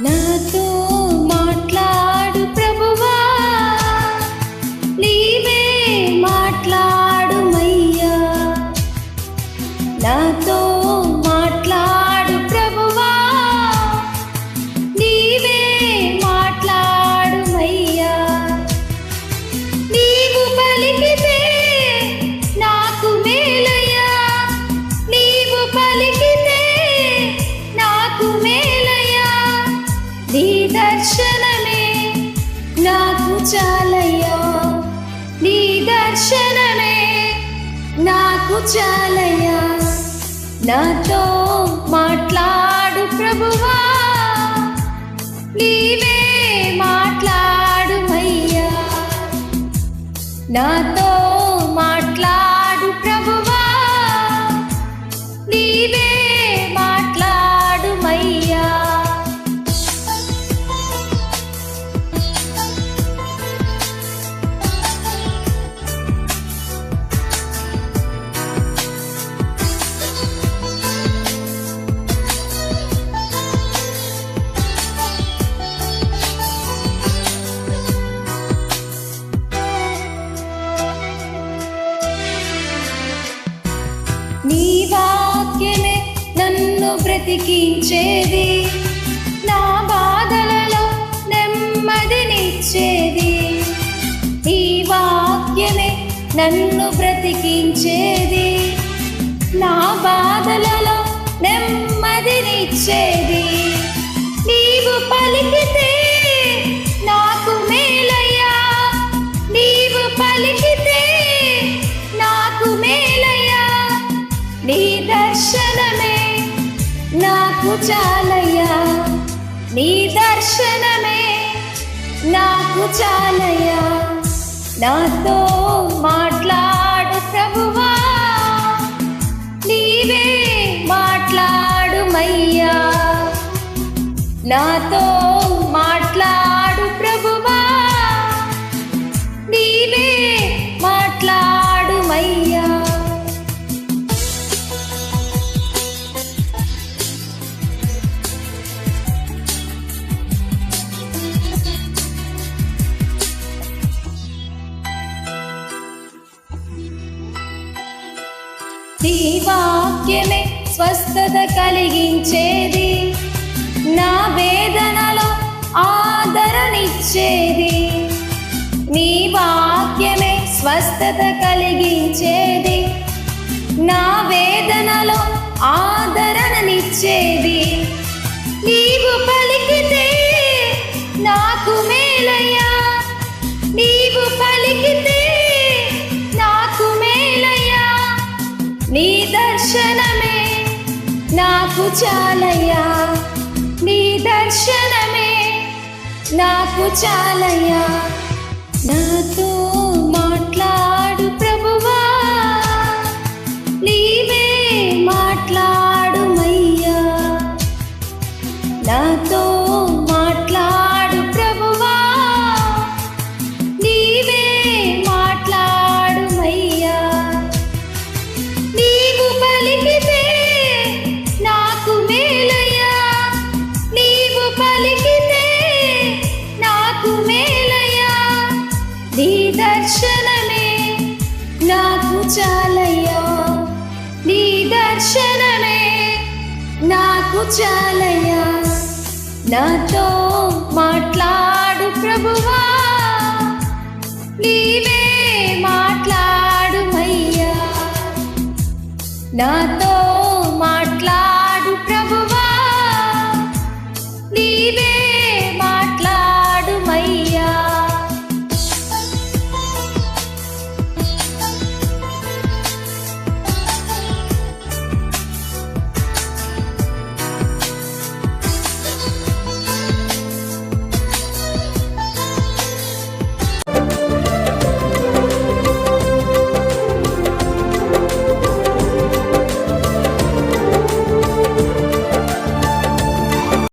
నాతో మాట్లాడు ప్రభువా, నీవే మాట్లాడుమయ్యా. నాతో మాట్లాడు ప్రభువా, నీవే మాట్లాడుమయ్యా. నీవు పలికితే నాకు మేలయ్యా, నీవు పలికితే నాకు మేలయ్యా. నీ దర్శనమే నాకు చాలయ్యా, నీ దర్శనమే నాకు చాలయ్యా. నాతో మాట్లాడు ప్రభువా, నీవే మాట్లాడుమయ్యా. నాతో మాట్లాడు ప్రభువా, నీవే మాట్లాడుమయ్యా. నీ వాక్యమే నన్ను బ్రతికించేది, నా బాధలలో నెమ్మదినిచ్చేది. నీ వాక్యమే నన్ను బ్రతికించేది, నా బాధలలో నెమ్మదినిచ్చేది. నీవు పలికితే నాకు మేలయ్యా, నీవు పలికితే నాకు మేలయ్యా. నీ దర్శనమే నాకు చాలయ్యా, నీ దర్శనమే నాకు చాలయ్యా. నాతో మాట్లాడు ప్రభువా, నీవే మాట్లాడుమయ్యా. నాతో మాట్లాడు ప్రభువా, నీవే మాట్లాడుమయ్యా. నీ వాక్యమే స్వస్థత కలిగించేది, నా వేదనలో ఆదరణిచ్చేది. నీ వాక్యమే స్వస్థత కలిగించేది, నా వేదనలో ఆదరణనిచ్చేది. నీవు పలికితే నాకు మేలయ్యా, నీవు పలికితే నాకు మేలయ్యా. నీ దర్శనమే నాకు చాలయ్యా, నీ దర్శనమే నాకు చాలయ్యా. నాతో మాట్లాడు ప్రభువా, నీవే మాట్లాడుమయ్యా. నాతో మాట్లాడు ప్రభువా, నీవే మాట్లాడుమయ్యా. నీవు పలికితే నాకు మేలయ్యా, నీవు పలికితే నాకు మేలయ్యా. నీ దర్శనమే నాకు చాలయ్యా, నీ దర్శనమే నాకు చాలయ్యా. నాతో మాట్లాడు ప్రభువా, నీవే మాట్లాడుమయ్యా. నాతో